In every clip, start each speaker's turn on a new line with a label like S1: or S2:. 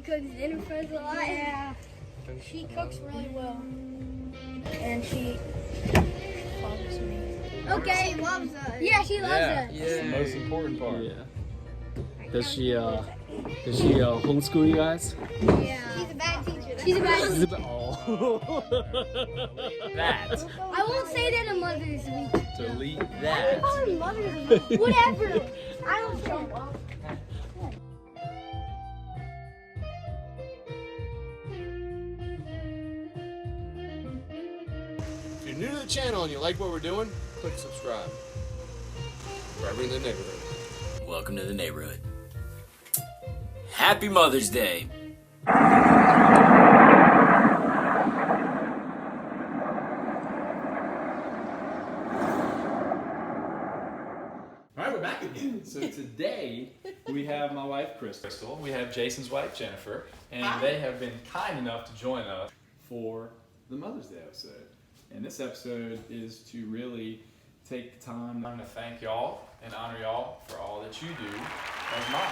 S1: cooks dinner for us a lot. Yeah. She cooks really well. And she loves me. Okay, loves us. Yeah, she loves us.
S2: Yeah. That's the most important part.
S3: Yeah. Does she homeschool you guys?
S1: Yeah. She's a bad teacher. She's a bad teacher.
S3: Oh. That.
S1: I won't say that on Mother's Week.
S3: Delete
S1: I
S3: that.
S1: call her Mother's Week. Whatever. I don't care.
S2: If you're new to the channel and you like what we're doing, click subscribe. Forever in the neighborhood.
S4: Welcome to the neighborhood. Happy Mother's Day.
S5: All right, we're back again. So today we have my wife Crystal, we have Jason's wife Jennifer, and they have been kind enough to join us for the Mother's Day episode. And this episode is to really take the time to thank y'all and honor y'all for all that you do as moms.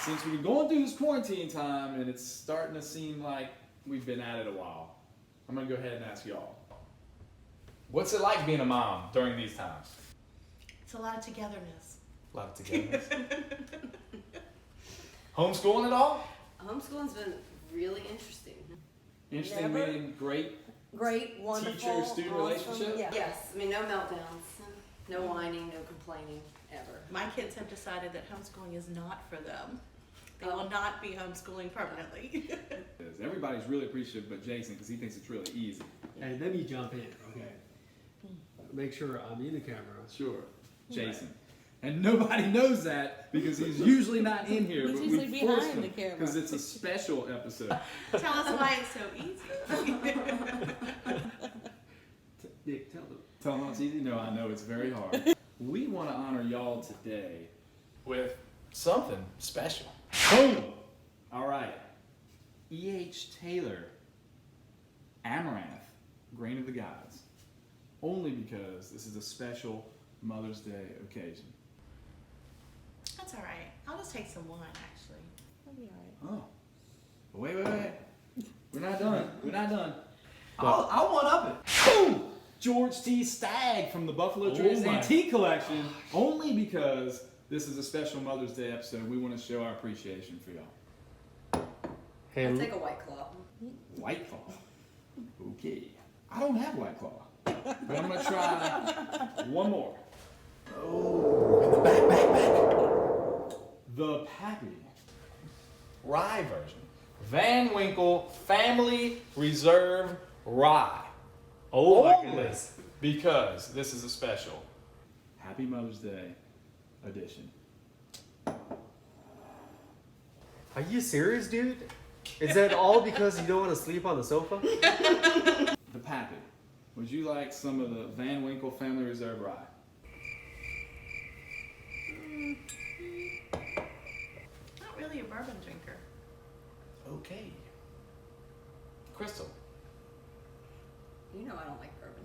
S5: Since we've been going through this quarantine time and it's starting to seem like we've been at it a while, I'm gonna go ahead and ask y'all, what's it like being a mom during these times?
S6: It's a lot of togetherness.
S5: A lot of togetherness. Homeschooling at all?
S7: Homeschooling's been really interesting.
S5: Interesting,
S7: Never.
S5: meaning great.
S7: Great, wonderful.
S5: Teacher-student
S7: awesome.
S5: relationship?
S7: Yeah. Yes, I mean, no meltdowns, no whining, no complaining, ever.
S6: My kids have decided that homeschooling is not for them. They
S7: Oh.
S6: will not be homeschooling permanently.
S5: Everybody's really appreciative but Jason because he thinks it's really easy.
S3: Hey, let me jump in, okay? Make sure I'm in the camera.
S5: Sure, Jason. And nobody knows that because he's usually not in here.
S6: He's
S5: but
S6: usually
S5: we force
S6: behind
S5: him
S6: the camera.
S5: because it's a special episode.
S6: Tell us why it's so easy.
S5: Dick, tell them it's easy? No, I know it's very hard. We want to honor y'all today with something special. Boom! All right. E.H. Taylor Amaranth, Grain of the Gods. Only because this is a special Mother's Day occasion.
S6: That's all right. I'll just take some wine, actually. That'll be all right.
S5: Oh. Wait. We're not done. We're not done. I'll one up it. Boom! George T. Stagg from the Buffalo Trace Antique Collection. Only because this is a special Mother's Day episode. We want to show our appreciation for y'all.
S3: Hey,
S7: I'll take a White Claw.
S5: White Claw. Okay. I don't have White Claw. But I'm going to try one more. Oh, back. The Pappy Rye version. Van Winkle Family Reserve Rye.
S3: oh my
S5: Only
S3: goodness.
S5: because this is a special Happy Mother's Day edition.
S3: Are you serious, dude? Is that all because you don't want to sleep on the sofa?
S5: The Pappy. Would you like some of the Van Winkle Family Reserve Rye?
S6: Not really a bourbon drinker.
S5: Okay. Crystal.
S7: You know I don't like bourbon.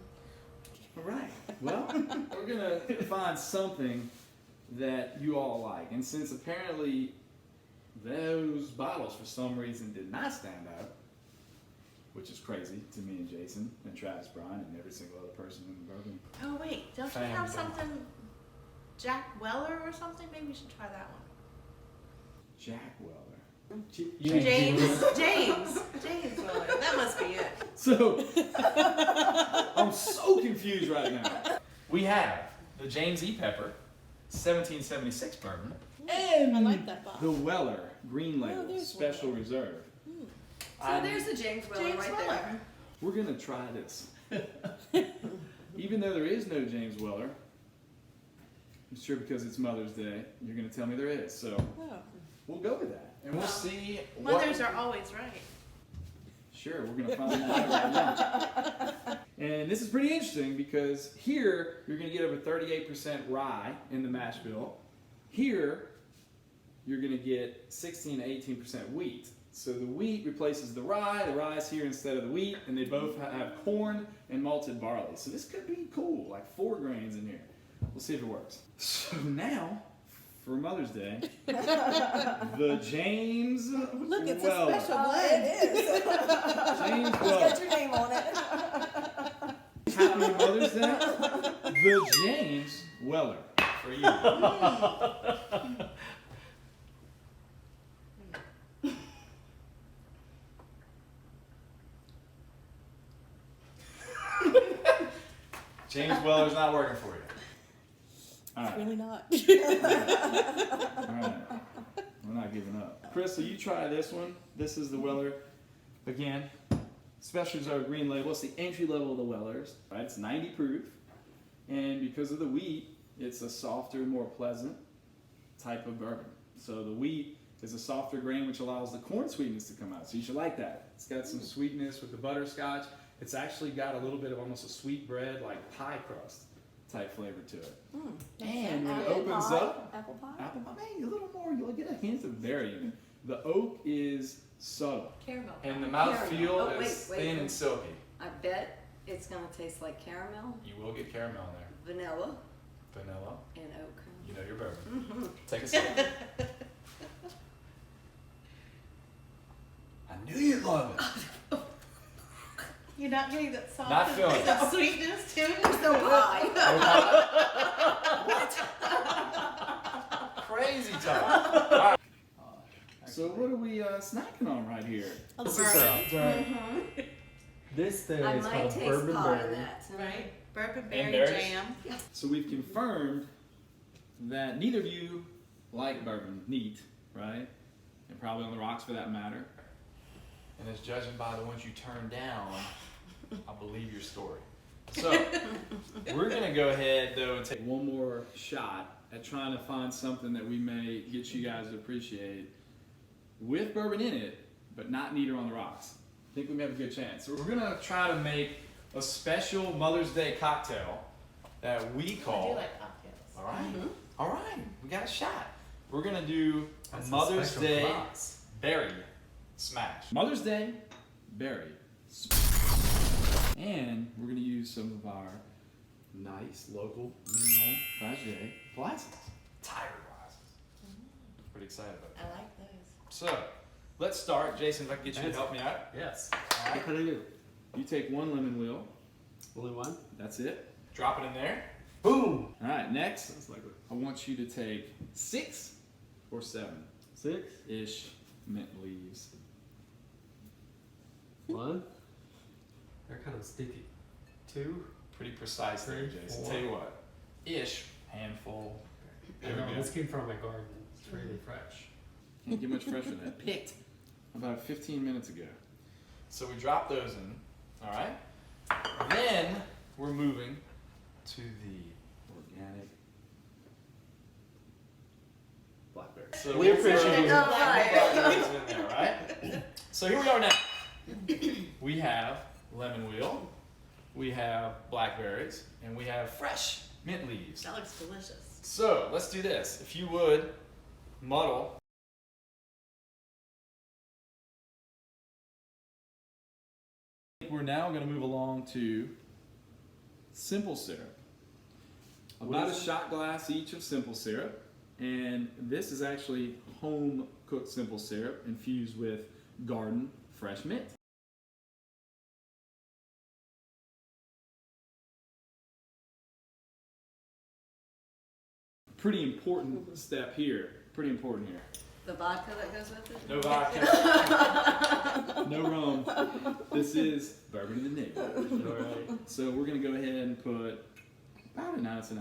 S5: All right. Well, we're going to find something that you all like. And since apparently those bottles for some reason did not stand out, which is crazy to me and Jason and Travis Bryan and every single other person in the bourbon.
S6: Oh, wait. Don't you have something Jack Weller or something? Maybe we should try that one.
S5: Jack Weller.
S6: James Weller. That must be it.
S5: So, I'm so confused right now. We have the James E. Pepper, 1776 bourbon, and
S6: I like that bottle.
S5: the Weller Green Label
S6: there's
S5: Special Reserve.
S7: So there's the James Weller
S6: James
S7: right
S6: Weller.
S7: there.
S5: We're gonna try this. Even though there is no James Weller, I'm sure because it's Mother's Day, you're gonna tell me there is. So
S6: Oh.
S5: we'll go with that. And we'll see
S6: Mothers are always right.
S5: Sure, we're gonna find out right now. And this is pretty interesting because here you're gonna get over 38% rye in the mash bill. Here you're gonna get 16 to 18% wheat. So the wheat replaces the rye's here instead of the wheat, and they both have corn and malted barley. So this could be cool, like 4 grains in here. We'll see if it works. So now, for Mother's Day, the James
S6: Look, it's
S5: Weller.
S6: a special blend.
S4: It is.
S5: James
S4: It's
S5: Weller.
S4: got your name on it.
S5: Happy Mother's Day. The James Weller for you. James Weller's not working for you. All right.
S6: Really not.
S5: All right. We're not giving up. Crystal, you try this one. This is the Weller. Again, specials are green label. It's the entry level of the Wellers. Right? It's 90 proof. And because of the wheat, it's a softer, more pleasant type of bourbon. So the wheat is a softer grain, which allows the corn sweetness to come out. So you should like that. It's got some sweetness with the butterscotch. It's actually got a little bit of almost a sweet bread, like pie crust type flavor to it. And when it opens up,
S4: Apple pie.
S5: apple pie, maybe a little more, you'll get a hint of berry in it. The oak is subtle.
S7: Caramel.
S5: And the
S7: Caramel.
S5: mouthfeel
S7: Oh,
S5: is
S7: wait,
S5: thin
S7: wait.
S5: and silky.
S7: I bet it's gonna taste like caramel,
S5: You will get caramel in there.
S7: vanilla,
S5: Vanilla.
S7: and oak.
S5: You know your bourbon.
S7: Mm-hmm.
S5: Take a sip. I knew you'd love it.
S6: You're not getting that soft
S5: Not feeling it.
S6: that sweetness too.
S7: No pie.
S5: Crazy talk. So what are we snacking on right here?
S3: This is this thing
S7: I
S3: is
S7: might
S3: called
S7: taste
S3: Bourbon
S7: pie in
S3: Berry.
S7: that.
S6: Right? Bourbon
S5: And
S6: berry
S5: berries?
S6: jam.
S5: So we've confirmed that neither of you like bourbon neat, right? And probably on the rocks for that matter. And as judging by the ones you turned down, I believe your story. So we're gonna go ahead though and take one more shot at trying to find something that we may get you guys to appreciate with bourbon in it, but not neater on the rocks. I think we may have a good chance. So we're gonna try to make a special Mother's Day cocktail that we
S6: I do
S5: call.
S6: like cocktails.
S5: All right, all right, we got a shot. We're gonna do
S3: That's
S5: a
S3: a
S5: Mother's
S3: special
S5: Day
S3: glass.
S5: berry smash. Mother's Day berry smash. And we're gonna use some of our nice local Mignon Faget glasses. Tiger glasses. Pretty excited about that.
S6: I like those.
S5: So, let's start. Jason, if I can get you to help me out.
S3: Yes.
S5: All
S3: What
S5: right.
S3: can I do?
S5: You take one lemon wheel.
S3: Only one?
S5: That's it. Drop it in there.
S3: Boom!
S5: All right, next,
S3: Sounds like
S5: I want you to take 6 or 7-ish
S3: 6.
S5: mint leaves.
S3: One. They're kind of sticky. 2.
S5: Pretty precise there,
S3: 3,
S5: Jason.
S3: 4.
S5: Tell you what, ish, handful. There we go.
S3: This came from my garden. It's really fresh.
S5: Can't get much fresher than that. Picked about 15 minutes ago. So we drop those in, all right? Then we're moving to the organic blackberry. So
S3: We
S5: we'll
S3: appreciate
S5: throw
S3: you.
S5: those
S7: Right.
S5: blackberries in there, right? So here we are now. We have lemon wheel, we have blackberries, and we have fresh mint leaves.
S6: That looks delicious.
S5: So let's do this. If you would, muddle. We're now going to move along to simple syrup. About a shot glass each of simple syrup. And this is actually home cooked simple syrup infused with garden fresh mint. Pretty important step here. Pretty important here.
S7: The vodka that goes with it?
S5: No vodka. No rum. This is bourbon in the neighborhood. All right. So we're going to go ahead and put about 1.5 ounces.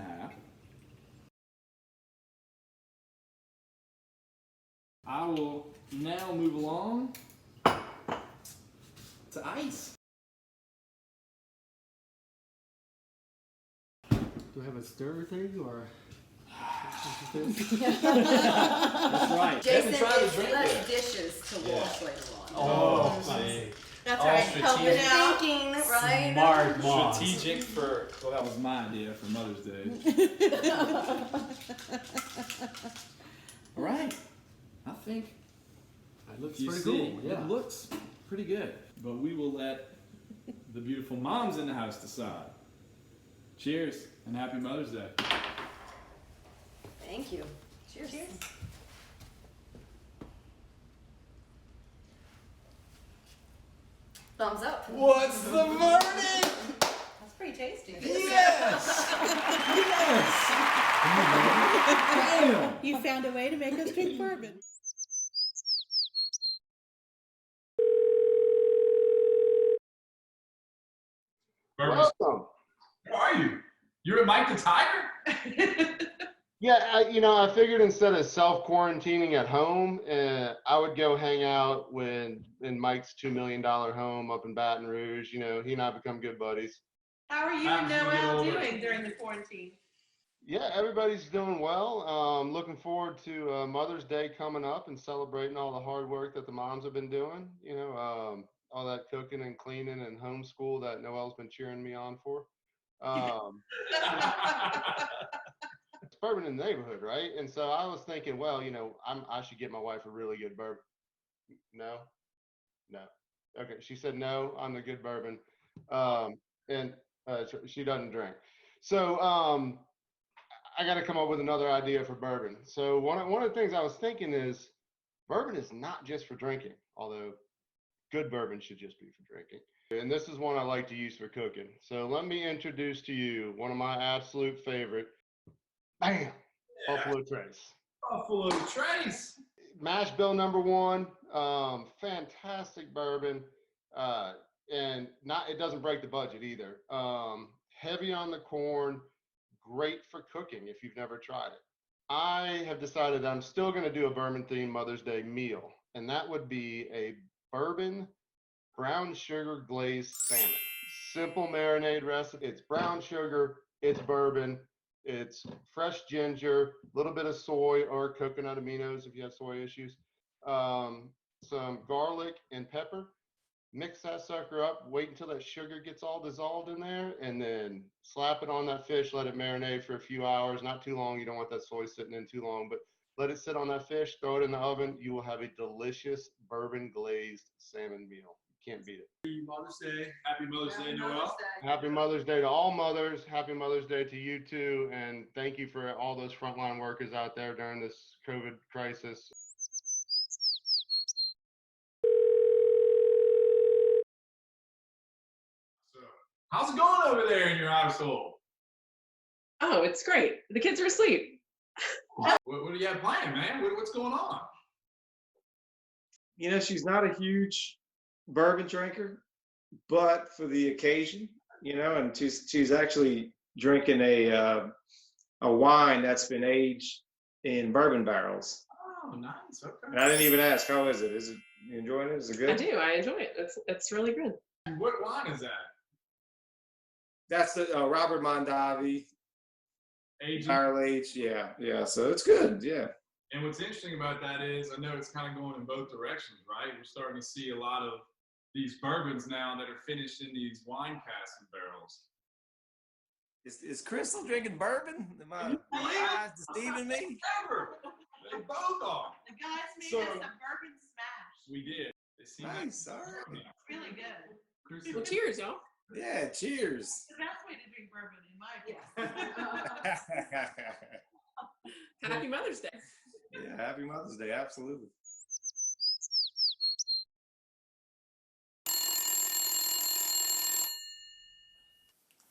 S5: I will now move along to ice.
S3: Do I have a stir thing or?
S5: That's right.
S7: Jason,
S5: Haven't tried to
S7: it's
S5: drink
S7: less
S5: yet.
S7: dishes to wash later on.
S3: Oh, see.
S6: That's
S5: All
S6: right. Help it
S5: strategic.
S6: out.
S7: Thinking, right?
S3: Smart mom.
S5: Strategic for, well, that was my idea for Mother's Day. All right. I think
S3: It looks
S5: you
S3: pretty
S5: see,
S3: cool. Yeah.
S5: it looks pretty good. But we will let the beautiful moms in the house decide. Cheers and happy Mother's Day.
S7: Thank you. Cheers.
S6: Cheers.
S7: Thumbs up.
S5: What's the verdict?
S6: That's pretty tasty.
S5: Yes! Yes! Damn!
S6: You found a way to make us drink bourbon.
S2: Welcome.
S5: How are you? You're at Mike the Tiger?
S2: Yeah, I figured instead of self-quarantining at home, I would go hang out in Mike's $2 million home up in Baton Rouge. He and I become good buddies.
S6: How are you and Noel doing during the quarantine?
S2: Yeah, everybody's doing well. Looking forward to Mother's Day coming up and celebrating all the hard work that the moms have been doing. All that cooking and cleaning and homeschool that Noel's been cheering me on for. It's bourbon in the neighborhood, right? And so I was thinking, well, I should get my wife a really good bourbon. No. Okay, she said no. I'm the good bourbon, and she doesn't drink. So I got to come up with another idea for bourbon. So one of the things I was thinking is bourbon is not just for drinking, although good bourbon should just be for drinking. And this is one I like to use for cooking. So let me introduce to you one of my absolute favorite. Bam! Yeah. Buffalo Trace.
S5: Buffalo Trace.
S2: Mash bill number 1. Fantastic bourbon. And it doesn't break the budget either. Heavy on the corn. Great for cooking if you've never tried it. I have decided I'm still going to do a bourbon themed Mother's Day meal. And that would be a bourbon brown sugar glazed salmon. Simple marinade recipe. It's brown sugar. It's bourbon. It's fresh ginger, a little bit of soy or coconut aminos if you have soy issues, some garlic and pepper. Mix that sucker up, wait until that sugar gets all dissolved in there, and then slap it on that fish, let it marinate for a few hours, not too long. You don't want that soy sitting in too long, but let it sit on that fish, throw it in the oven. You will have a delicious bourbon glazed salmon meal. Can't beat it.
S5: Happy Mother's Day. Happy Mother's Day, Noel.
S2: Happy Mother's Day to all mothers. Happy Mother's Day to you too. And thank you for all those frontline workers out there during this COVID crisis.
S5: So, how's it going over there in your household?
S4: Oh, it's great. The kids are asleep.
S5: What do you have planned, man? What's going on?
S8: She's not a huge bourbon drinker, but for the occasion, and she's actually drinking a wine that's been aged in bourbon barrels.
S5: Oh, nice. Okay.
S8: And I didn't even ask, how is it? Is it you enjoying it? Is it good?
S4: I do. I enjoy it. It's really good.
S5: What wine is that?
S8: That's the Robert Mondavi
S5: Aged.
S8: barrel aged. Yeah. So it's good. Yeah.
S5: And what's interesting about that is, I know it's kind of going in both directions, right? We're starting to see a lot of these bourbons now that are finished in these wine casting barrels.
S9: Is Crystal drinking bourbon? Am I eyes deceiving me?
S5: Never. They both are.
S6: The guys made
S5: So-
S6: us a bourbon smash.
S5: We did. They seem
S8: Nice. All right.
S5: like
S6: Really good.
S5: Crystal.
S4: Well, cheers, y'all.
S8: Yeah. Cheers.
S6: The best way to drink bourbon, in my opinion.
S4: Happy Mother's Day.
S8: Yeah. Happy Mother's Day. Absolutely.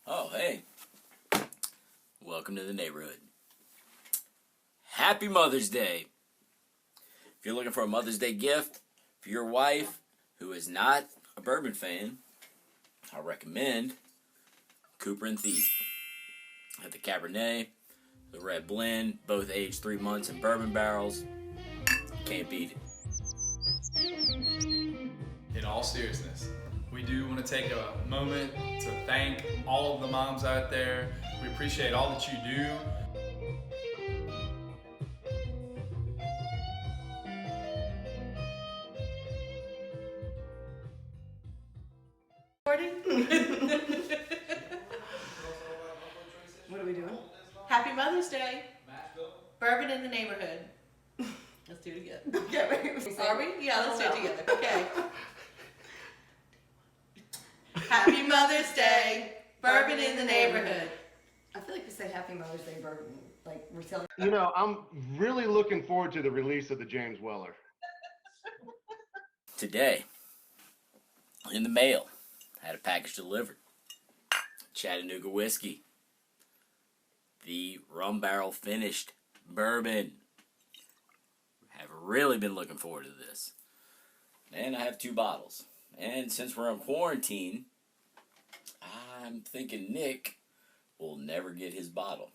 S9: Oh, hey. Welcome to the neighborhood. Happy Mother's Day. If you're looking for a Mother's Day gift for your wife who is not a bourbon fan, I recommend Cooper and Thief. At the Cabernet, the Red Blend, both aged 3 months in bourbon barrels. Can't beat it.
S5: In all seriousness, we do want to take a moment to thank all of the moms out there. We appreciate all that you do.
S6: What are we doing? Happy Mother's Day. Bourbon in the neighborhood. Let's do it again. Are we? Yeah, let's do it together. Okay. Happy Mother's Day. Bourbon in the neighborhood.
S7: I feel like we say Happy Mother's Day bourbon
S6: Like we're selling.
S2: You know, I'm really looking forward to the release of the James Weller.
S9: Today, in the mail, had a package delivered. Chattanooga whiskey. The rum barrel finished bourbon. Have really been looking forward to this. And I have 2 bottles. And since we're on quarantine, I'm thinking Nick will never get his bottle.